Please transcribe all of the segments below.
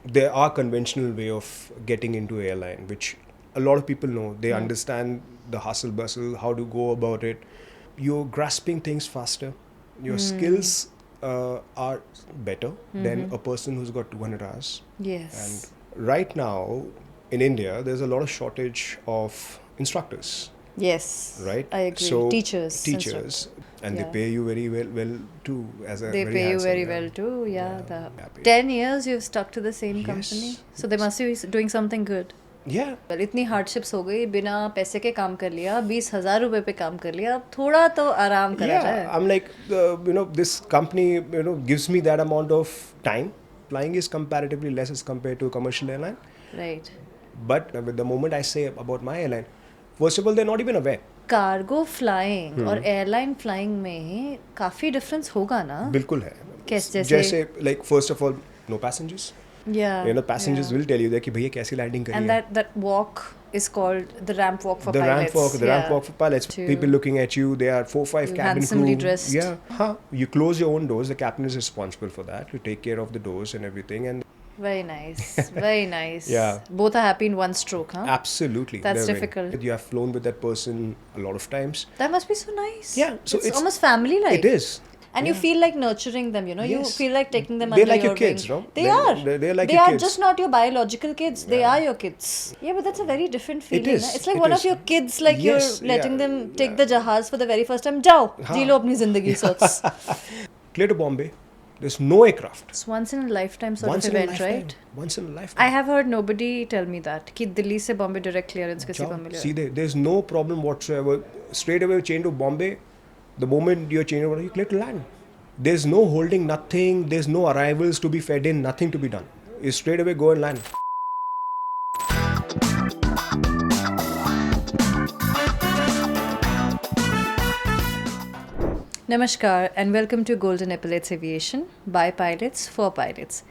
there are conventional way of getting into airline, which a lot of people know. They understand the hustle bustle, how to go about it. You're grasping things faster. Your skills are better than a person who's got 200 hours. Yes. And right now in India, there's a lot of shortage of instructors. Yes. Right? I agree. So Teachers. and they Yeah. pay you very well too, as a They very pay you handsome, very yeah. well too. Yeah. Happy. 10 years you've stuck to the same Yes. company. So they must be doing something good. Yeah. Well, इतनी hardships हो गई, बिना पैसे के काम कर लिया, 20,000 रुपए पे काम कर लिया, अब थोड़ा तो आराम करा Yeah, जाए. I'm like, this company, gives me that amount of time. Flying is comparatively less as compared to a commercial airline. Right. But with the moment I say about my airline, first of all, they're not even aware. Cargo flying और airline flying में काफी difference होगा ना? बिल्कुल है. जैसे like first of all, no passengers. Yeah. Passengers will tell you that कि भैया कैसी landing करी And है. that walk is called the ramp walk for The pilots. ramp walk for pilots. People looking at you. There are 4-5 You cabin handsomely crew. dressed. Yeah. You close your own doors. The captain is responsible for that. You take care of the doors and everything. And Very nice. Very nice. Yeah. Both are happy in one stroke, huh? absolutely. That's They're difficult. You have flown with that person a lot of times. That must be so nice. Yeah, so it's it's- almost family-like. It is. And you feel like nurturing them, you Yes. you feel like taking them They're under like your kids, wing. no? They They're- are. they're like they your are kids. just not your biological kids. They are your kids. Yeah, but that's a very different feeling. is. Na? It's like It one is. of your kids, like Yes, you're letting yeah, them take yeah. the jahaz for the very first time. Jao, जी लो अपनी जिंदगी sorts. Clear to Bombay. There's no aircraft. It's once in a lifetime sort Once of in a event, lifetime. right? Once in a lifetime. I have heard nobody tell me that कि दिल्ली से Bombay direct clearance किसी को मिले. See, there's no problem whatsoever. Straight away, chain to Bombay. The moment you're changed over, you clear to land. There's no holding, nothing. There's no arrivals to be fed in, nothing to be done. You straight away go and land. Namaskar and welcome to Golden Epaulettes Aviation by pilots for pilots.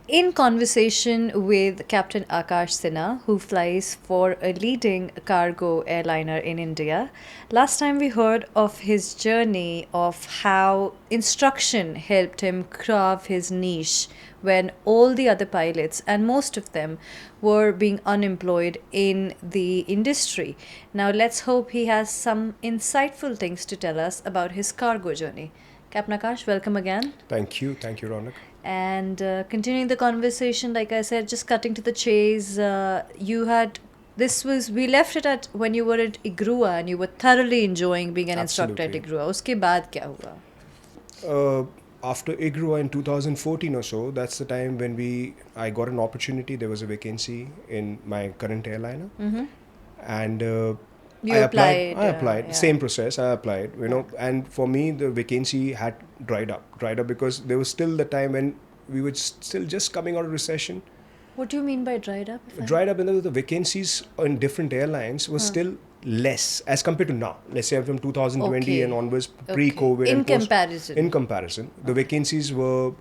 In conversation with Captain Akash Sinha, who flies for a leading cargo airliner in India, last time we heard of his journey of how instruction helped him carve his niche when all the other pilots and most of them were being unemployed in the industry. Now let's hope he has some insightful things to tell us about his cargo journey. Captain Akash, welcome again. Thank you, Ronak. And continuing the conversation, like I said, just cutting to the chase, we left it at when you were at Igrua and you were thoroughly enjoying being an instructor at Absolutely. Igrua. Uske baad kya hua? After IGRUA in 2014 or so, that's the time when I got an opportunity. There was a vacancy in my current airliner. And You I applied, applied. yeah. Same process. I applied. And for me, the vacancy had dried up because there was still the time when we were still just coming out of recession. What do you mean by dried up? Dried up, and the vacancies in different airlines were still less as compared to now. Let's say from 2020 Okay. and onwards, pre-COVID. In and post- comparison. In comparison, the vacancies were.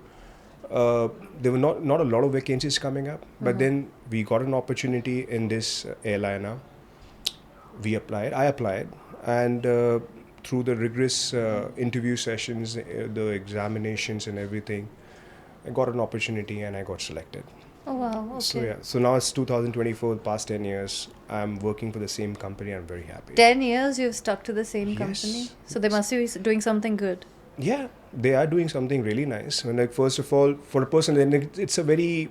There were not a lot of vacancies coming up, but then we got an opportunity in this airliner. We applied. I applied, and through the rigorous interview sessions, the examinations, and everything, I got an opportunity and I got selected. Oh wow, okay. So yeah, so now it's 2024, past 10 years. I'm working for the same company. I'm very happy. 10 years you've stuck to the same company? Yes, So they must be doing something good. Yeah, they are doing something really nice. And like first of all, for a person, then it's a very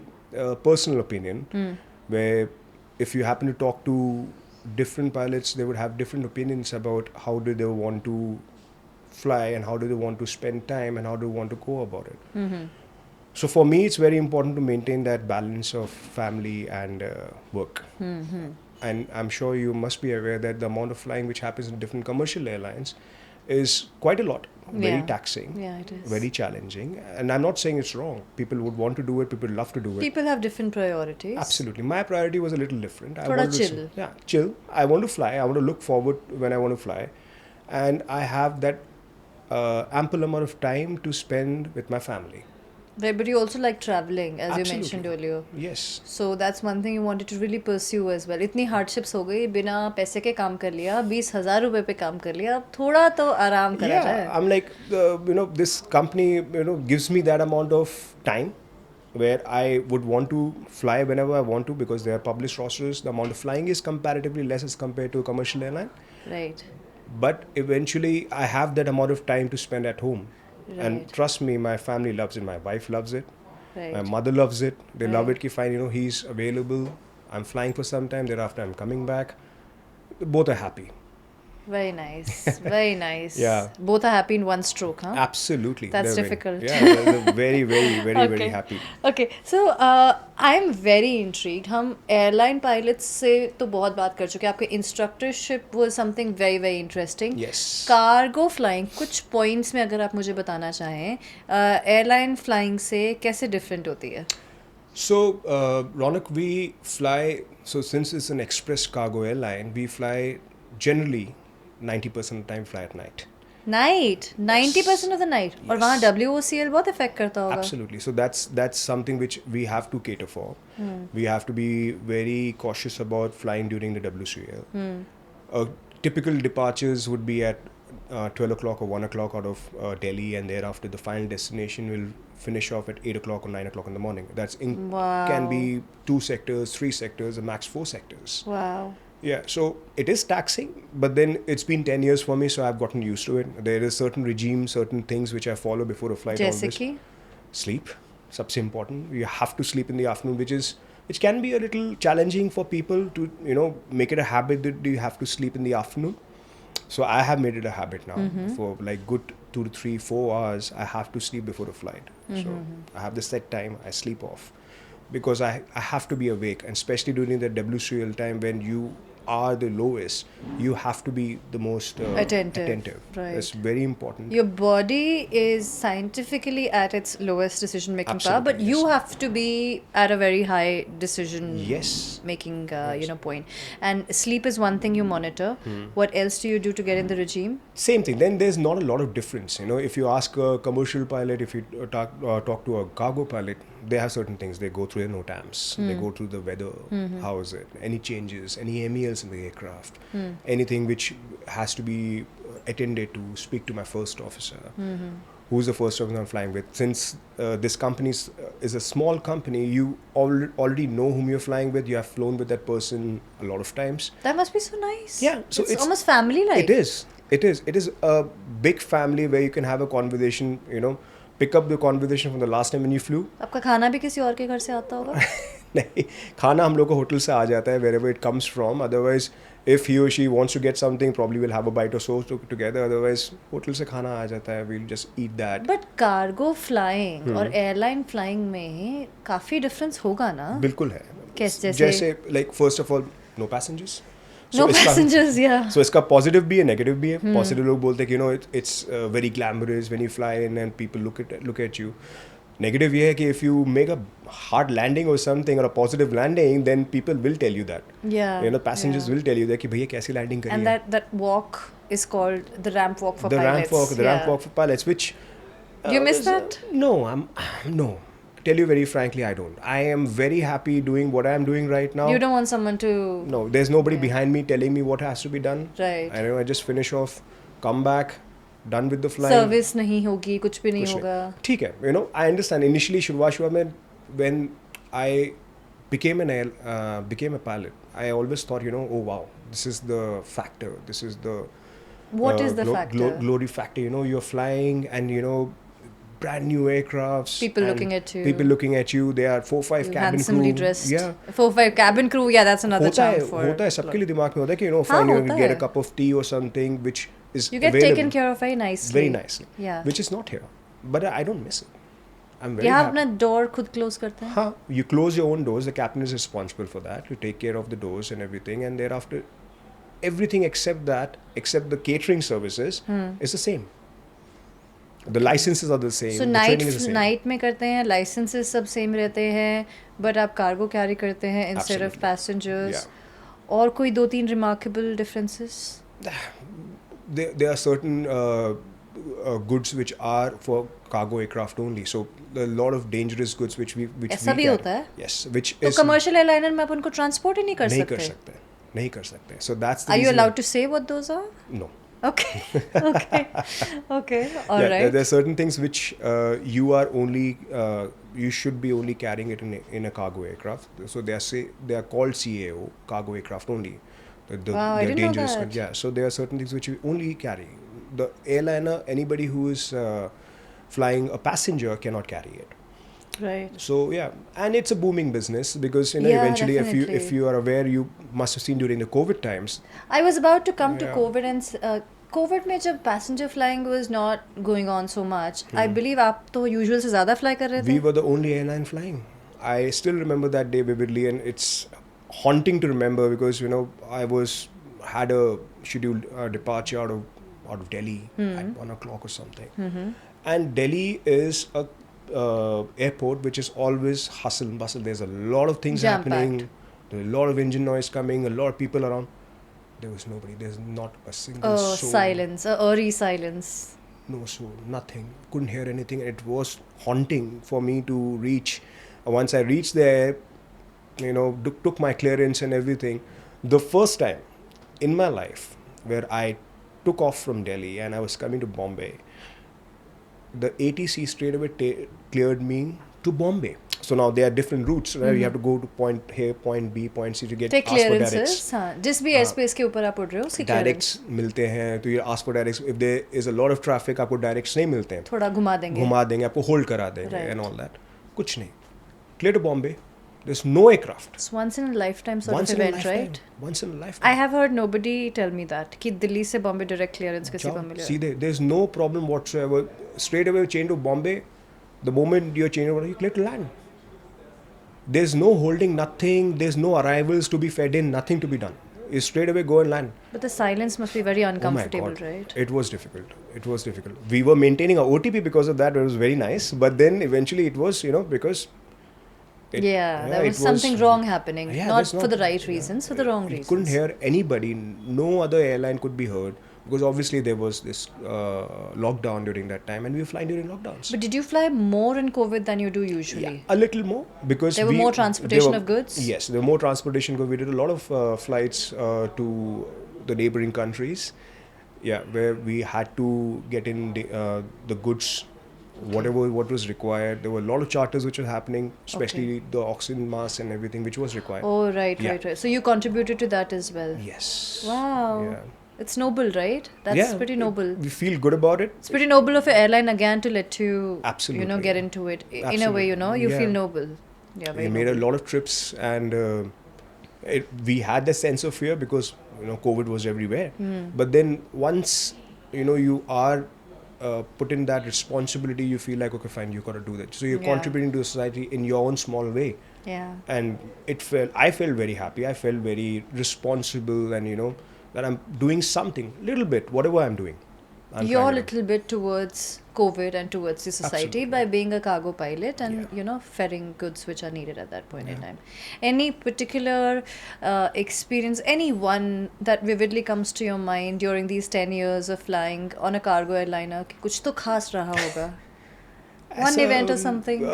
personal opinion, where if you happen to talk to different pilots, they would have different opinions about how do they want to fly and how do they want to spend time and how do they want to go about it. So for me, it's very important to maintain that balance of family and work. And I'm sure you must be aware that the amount of flying which happens in different commercial airlines is quite a lot. Very Yeah. taxing. Yeah, it is. Very challenging. And I'm not saying it's wrong. People would want to do it. People love to do it. People have different priorities. Absolutely. My priority was a little different. Thoda wanted to chill. Yeah, chill. I want to fly. I want to look forward when I want to fly. And I have that ample amount of time to spend with my family. Right, but you also like traveling, as you Absolutely. mentioned earlier. Yes. So that's one thing you wanted to really pursue as well. इतनी hardships हो गई, बिना पैसे के काम कर लिया, 20,000 रुपए पे काम कर लिया, अब थोड़ा तो आराम करा Yeah, जाए. I'm like, this company, gives me that amount of time where I would want to fly whenever I want to because they are published rosters. The amount of flying is comparatively less as compared to a commercial airline. Right. But eventually, I have that amount of time to spend at home. And Right. trust me, my family loves it. My wife loves it. My Right. mother loves it. They love Right. it. Ki fine, he's available. I'm flying for some time. Thereafter, I'm coming back. Both are happy. Very nice. Very nice. Yeah. Both are happy in one stroke, huh? Absolutely. That's They're difficult. they're very, very, very, very Okay. happy. Okay. So I am very intrigued. हम airline pilots से तो बहुत बात कर चुके हैं. आपके instructorship was something very very interesting. Yes. Cargo flying, कुछ पॉइंट्स में अगर आप मुझे बताना चाहें, एयरलाइन फ्लाइंग से कैसे डिफरेंट होती है? So, Ronak, we fly, so since it's an express cargo airline, we fly generally 90% of the time fly at night. Night 90% of the night. और Yes. वहाँ WOCL बहुत इफेक्ट करता होगा. Absolutely. So that's something which we have to cater for. We have to be very cautious about flying during the WCL. Typical departures would be at 12 o'clock or 1 o'clock out of Delhi, and thereafter the final destination will finish off at 8 o'clock or 9 o'clock in the morning. Wow. Can be 2 sectors, 3 sectors, or max 4 sectors. Wow. Yeah, so it is taxing, but then it's been 10 years for me, so I've gotten used to it. There is certain regime, certain things which I follow before a flight. जैसे always. कि Sleep, सबसे important. You have to sleep in the afternoon, which can be a little challenging for people to make it a habit that you have to sleep in the afternoon. So I have made it a habit now. For like good 2 to 3, 4 hours, I have to sleep before a flight. So I have the set time. I sleep off because I have to be awake, and especially during the WCL time when you are the lowest, you have to be the most Attentive. Right. It's very important. your body is scientifically at its lowest decision making power, but Absolutely, you yes. have to be at a very high decision Yes. making point. And sleep is one thing you monitor. What else do you do to get in the regime? Same thing. Then there's not a lot of difference. If you ask a commercial pilot, if you talk to a cargo pilot, they have certain things. They go through their NOTAMs. They go through the weather. How is it? Any changes? Any MELs in the aircraft? Anything which has to be attended to. Speak to my first officer. Who's the first officer I'm flying with? Since this company is a small company, you already know whom you're flying with. You have flown with that person a lot of times. That must be so nice. Yeah, so it's it's- almost family like. It is a big family where you can have a conversation, pick up the conversation from the last time when you flew. आपका खाना भी किसी और के घर से आता होगा? नहीं, खाना हम लोग को होटल से आ जाता है wherever it comes from. Otherwise, if he or she wants to get something, probably we'll have a bite or so together. Otherwise, hotel से खाना आ जाता है. We'll just eat that. But cargo flying और airline flying में काफी difference होगा ना? बिल्कुल है. जैसे like first of all, no passengers. No passengers. या So इसका पॉजिटिव भी है, नेगेटिव भी है. पॉजिटिव लोग बोलते हैं कि it's very glamorous when you fly in and people look at you. Negative ये है कि if you make a hard landing or something or a positive landing, then people will tell you that. Passengers will tell you that कि भैया कैसी landing करी And है. that walk is called the ramp walk for The pilots. ramp walk for pilots, which You miss that? No. Tell you very frankly, I don't. I am very happy doing what I am doing right now. You don't want someone to. No, there's nobody behind me telling me what has to be done. Right. I just finish off, come back, done with the flying. Service नहीं होगी, कुछ भी नहीं कुछ होगा. ठीक है. I understand. Initially, शुरुआत में when I became a pilot, I always thought, oh wow, this is the factor. This is the What is the factor? Glory factor. You're flying and brand new aircrafts. People and looking at you. People looking at you. They are 4-5 You cabin handsomely crew. dressed. Yeah. 4-5 cabin crew. Yeah, that's another होता है charm for. होता है सबके लिए दिमाग में होता है कि हाँ, fine, you होता get है. a cup of tea or something which is You get available taken care of very nicely. very nicely. Yeah. Which is not here, but I don't miss it. I'm very यहाँ happy. अपना door खुद close करते हैं. हाँ, you close your own doors. The captain is responsible for that. You take care of the doors and everything, and thereafter, everything except the catering services, is the same. The licenses are the same. So the training is the same. night में करते हैं, licenses सब same रहते हैं, but आप cargo carry करते हैं instead of Absolutely. passengers. Yeah. और कोई 2-3 remarkable differences? There are certain goods which are for cargo aircraft only. So a lot of dangerous goods which we ऐसा भी carry. होता है? Yes, which तो is commercial airliner में आप उनको transport ही नहीं कर नहीं कर सकते. सकते. नहीं कर सकते. So that's the Are you reason allowed to say what those are? No. Okay. Okay. Okay. All Yeah, right. there are certain things which you should be only carrying it in a cargo aircraft. So they are called CAO, cargo aircraft only. Wow, I They are didn't know dangerous. that. Yeah, so there are certain things which you only carry. The airliner, anybody who is flying a passenger cannot carry it. Right. So yeah, and it's a booming business because Yeah, eventually if definitely. you are aware, you must have seen during the COVID times. I was about to come to Yeah. COVID and COVID में जब passenger flying was not going on so much. I believe आप तो usual से ज़्यादा fly कर रहे We थे. were the only airline flying. I still remember that day vividly, and it's haunting to remember because I had a scheduled departure out of Delhi at 1 o'clock or something. And Delhi is a airport which is always hustle and bustle. There's a lot of things Jam-packed. happening. There's a lot of engine noise coming. A lot of people around. There was nobody. There's not a single Oh, soul. silence, a eerie silence. No soul, nothing. Couldn't hear anything. It was haunting for me to reach. Once I reached there, took my clearance and everything. The first time in my life where I took off from Delhi and I was coming to Bombay, the ATC straight away cleared me to Bombay. So now there are different routes, right? You have to go to point here, point B, point C to get Take ask for directs. clearances. हाँ, जिस भी airspace के ऊपर आप उड़ रहे हो उसकी clearance. डायरेक्ट्स मिलते हैं तो ये ask for directs if there is a lot of traffic आपको डायरेक्ट्स नहीं मिलते हैं थोड़ा घुमा देंगे. आपको होल्ड करा देंगे Right. एंड ऑल दैट कुछ नहीं clear to Bombay there is no aircraft It's once in a lifetime sort once of in a event, lifetime right? once in a I lifetime have heard nobody tell me that कि दिल्ली से Bombay direct clearance किसी को मिले. सीधे there is no problem whatsoever straight away change to Bombay the moment you are change over you clear to land there's no holding nothing there's no arrivals to be fed in nothing to be done you straight away go and land. But the silence must be very Oh my uncomfortable, God. right? It was difficult. We were maintaining our OTP because of that. It was very nice. But then eventually it was, because... There was something wrong happening. Yeah, Not that's for the right reasons, for the wrong You reasons. couldn't hear anybody. No other airline could be heard. Because obviously there was this lockdown during that time. And we were flying during lockdowns. But did you fly more in COVID than you do usually? Yeah, a little more. Because There were more transportation of goods? Yes, there were more transportation because we did a lot of flights to the neighboring countries. Yeah, where we had to get in the goods, what was required. There were a lot of charters which were happening, especially the oxygen masks and everything which was required. Oh, right. So you contributed to that as well. Yes. Wow. Yeah. It's noble, right? That's pretty noble. We feel good about it. It's pretty noble of an airline again to let you, Absolutely. get into it. In a way, Absolutely. you Yeah. feel noble. Yeah, very We made a noble. lot of trips and we had the sense of fear because COVID was everywhere. But then once you are put in that responsibility, you feel like, okay, fine, you got to do that. So you're Yeah. contributing to society in your own small way. Yeah. And I felt very happy. I felt very responsible and that I'm doing something, little bit, whatever I'm doing. Your little bit towards COVID and towards the society Absolutely. by being a cargo pilot and Yeah. ferrying goods which are needed at that point in time. Any particular experience, any one that vividly comes to your mind during these 10 years of flying on a cargo airliner कि कुछ तो खास रहा होगा? One event or something?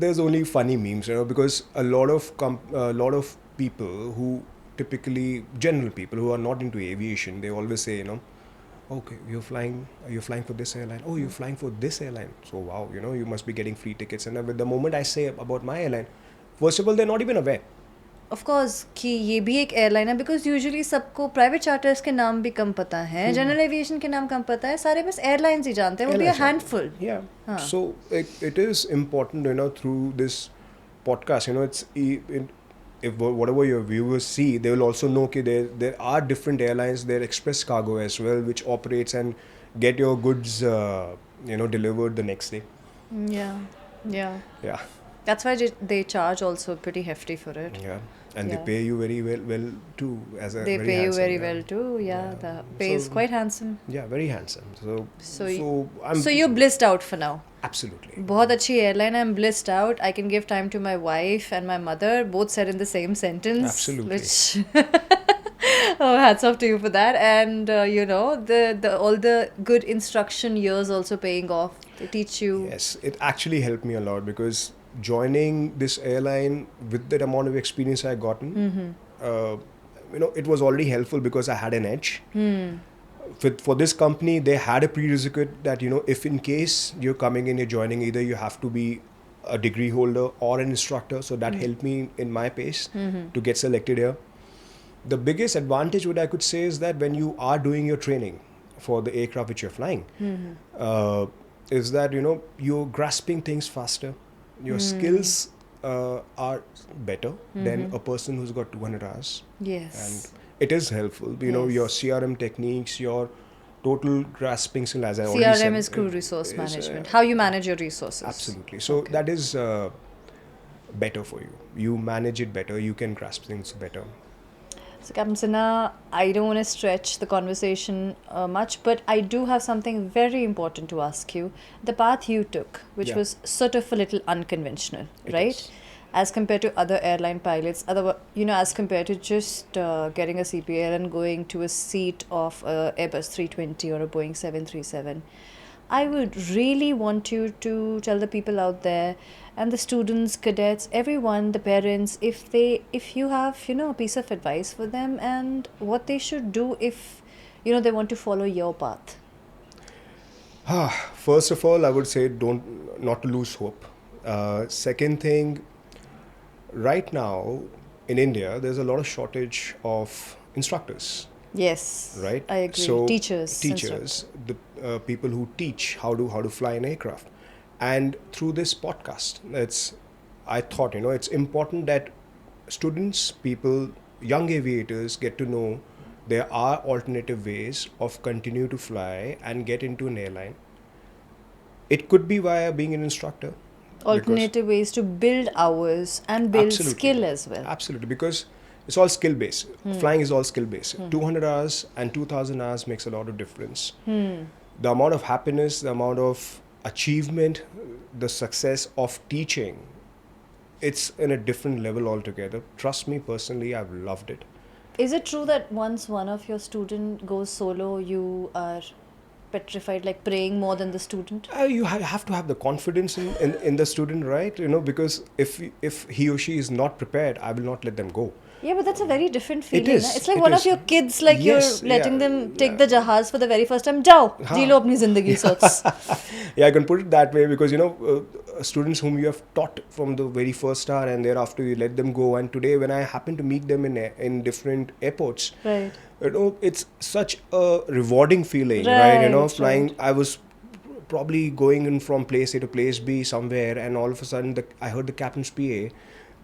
There's only funny memes, because a lot of people who typically general people who are not into aviation, they always say, okay, you're flying for this airline. Oh, you're flying for this airline. So wow, you must be getting free tickets. And the moment I say about my airline, first of all, they're not even aware. Of course कि ये भी एक airline है because usually सबको private charters के नाम भी कम पता है, जनरल एविएशन के नाम कम पता है, सारे बस एयरलाइंस ही जानते हैं, वो भी a handful. Yeah. So it is important, through this podcast, if whatever your viewers see, they will also know that there are different airlines. There express cargo as well, which operates and get your goods, delivered the next day. Yeah. That's why they charge also pretty hefty for it. Yeah, and they pay you very well too. They pay you very well too. Yeah, the pay is quite handsome. Yeah, very handsome. So you're blissed out for now. Absolutely. बहुत अच्छी airline. I'm blissed out. I can give time to my wife and my mother. Both said in the same sentence. Absolutely. Which hats off to you for that. And the all the good instruction years also paying off. They teach you. Yes, it actually helped me a lot because joining this airline with that amount of experience I gotten, it was already helpful because I had an edge. for this company, they had a prerequisite that, if in case you're coming in, you're joining, either you have to be a degree holder or an instructor. So that helped me in my pace to get selected here. The biggest advantage, what I could say, is that when you are doing your training for the aircraft which you're flying, is that, you're grasping things faster. Your skills are better than a person who's got 200 hours. Yes. And it is helpful. Your CRM techniques, your total grasping skill, as I already said. CRM is crew resource management. How you manage your resources. Absolutely. So that is better for you. You manage it better. You can grasp things better. So, Captain Sinha, I don't want to stretch the conversation much, but I do have something very important to ask you. The path you took, which was sort of a little unconventional, right? As compared to other airline pilots, as compared to just getting a CPL and going to a seat of a Airbus 320 or a Boeing 737. I would really want you to tell the people out there, and the students, cadets, everyone, the parents, if you have, a piece of advice for them and what they should do if, they want to follow your path. First of all, I would say not to lose hope. Second thing, right now in India, there's a lot of shortage of instructors. Yes, right. I agree. So teachers, the people who teach how to fly an aircraft, and through this podcast, I thought it's important that students, people, young aviators get to know there are alternative ways of continue to fly and get into an airline. It could be via being an instructor. Alternative ways to build hours and build skill as well. Absolutely, because it's all skill based. Flying is all skill based. 200 hours and 2000 hours makes a lot of difference. The amount of happiness, the amount of achievement, the success of teaching, it's in a different level altogether. Trust me, personally, I've loved it. Is it true that once one of your student goes solo, you are petrified, like praying more than the student? You have to have the confidence in the student, right? Because if he or she is not prepared, I will not let them go. Yeah, but that's a very different feeling. It is. It's like one of your kids, like you're letting them take the jahaz for the very first time. Jao, ji lo apni zindagi sorts. Yeah, I can put it that way, because students whom you have taught from the very first hour, and thereafter you let them go. And today, when I happen to meet them in different airports, right, it's such a rewarding feeling, right? Flying. Right. I was probably going in from place A to place B somewhere, and all of a sudden I heard the captain's PA,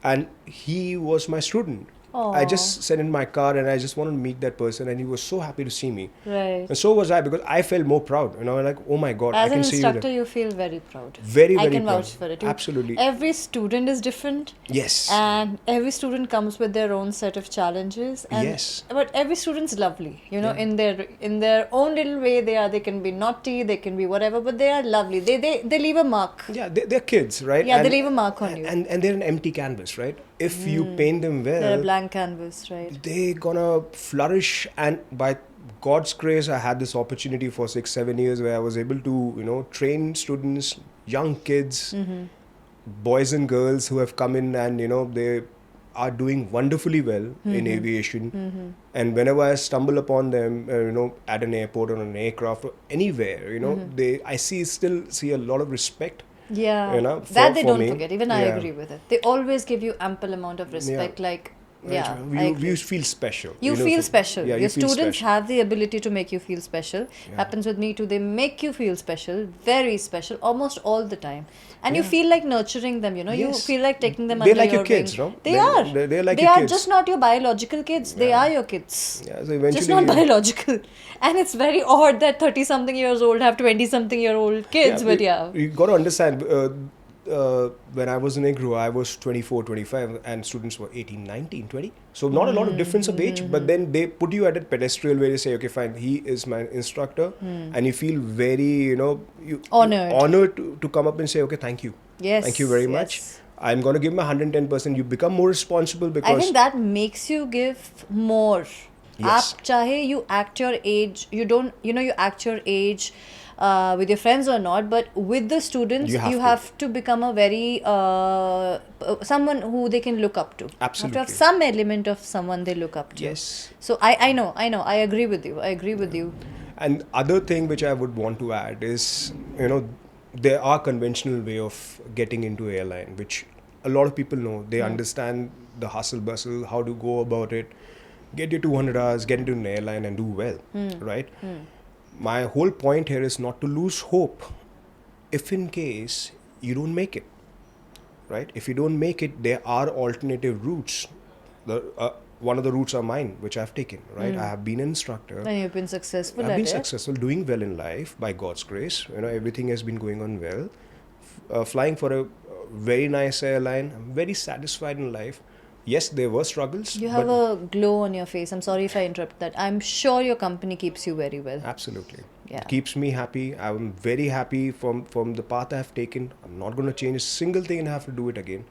and he was my student. Aww. I just sat in my car and I just wanted to meet that person, and he was so happy to see me. Right. And so was I, because I felt more proud. Like, oh my God, as I can an see instructor, you. You feel very proud. Very, very proud. I can proud. vouch for it. Absolutely. Every student is different. Yes. And every student comes with their own set of challenges. And yes. But every student's lovely. In their own little way, they can be naughty, they can be whatever, but they are lovely. They leave a mark. Yeah, they're kids, right? Yeah, they leave a mark on you. And they're an empty canvas, right? If you paint them well, they're a blank canvas, right? They're gonna flourish. And by God's grace, I had this opportunity for 6-7 years where I was able to, train students, young kids, boys and girls who have come in, and they are doing wonderfully well in aviation. And whenever I stumble upon them, at an airport or an aircraft or anywhere, I still see a lot of respect. Yeah, that they don't forget. Even I agree with it. They always give you ample amount of respect. Like, you feel special. You feel special. Yeah, your students have the ability to make you feel special. Happens with me too. They make you feel special, very special, almost all the time. And you feel like nurturing them. You feel like taking them under your kids, wing. No? They are. They're like they your are kids. Just not your biological kids. They are your kids. Yeah, so eventually, just not biological. And it's very odd that 30-something years old have 20-something year old kids. You got to understand. When I was in IGRU, I was 24, 25, and students were 18, 19, 20. So not a lot of difference of age, but then they put you at a pedestal where they say, okay, fine, he is my instructor, and you feel very, honored to come up and say, okay, thank you. Yes. Thank you very much. I'm going to give my 110%. You become more responsible because... I think that makes you give more. Yes. You act your age, you act your age with your friends or not, but with the students, you have to become a very, someone who they can look up to. Absolutely. You have to have some element of someone they look up to. Yes. So I know, I agree with you. And other thing which I would want to add is, there are conventional way of getting into airline, which a lot of people know. They understand the hustle bustle, how to go about it, get your 200 hours, get into an airline and do well, right? My whole point here is not to lose hope if in case you don't make it, right? If you don't make it, there are alternative routes. One of the routes are mine, which I've taken, right? I have been an instructor. And you've been successful I've at been it. successful, doing well in life by God's grace. Everything has been going on well. Flying for a very nice airline. I'm very satisfied in life. Yes, there were struggles. You have but a glow on your face. I'm sorry if I interrupt that. I'm sure your company keeps you very well. Absolutely. Yeah. It keeps me happy. I'm very happy from the path I've taken. I'm not going to change a single thing and have to do it again.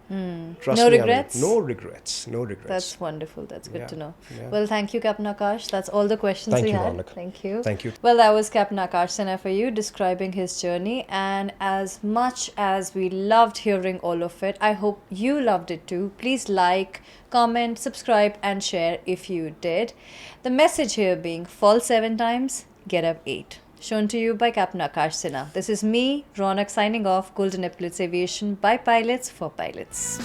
Trust No me. regrets? No regrets. No regrets. That's wonderful. That's good Yeah, to know. yeah. Well, thank you, Captain Akash. That's all the questions Thank we you, had. Raunak. Thank you. Thank you. Well, that was Captain Akash Sinha for you, describing his journey. And as much as we loved hearing all of it, I hope you loved it too. Please like, comment, subscribe, and share if you did. The message here being: fall 7 times, get up 8. Shown to you by Captain Akash Sinha. This is me, Raunak, signing off. Golden Epaulettes Aviation by pilots for pilots.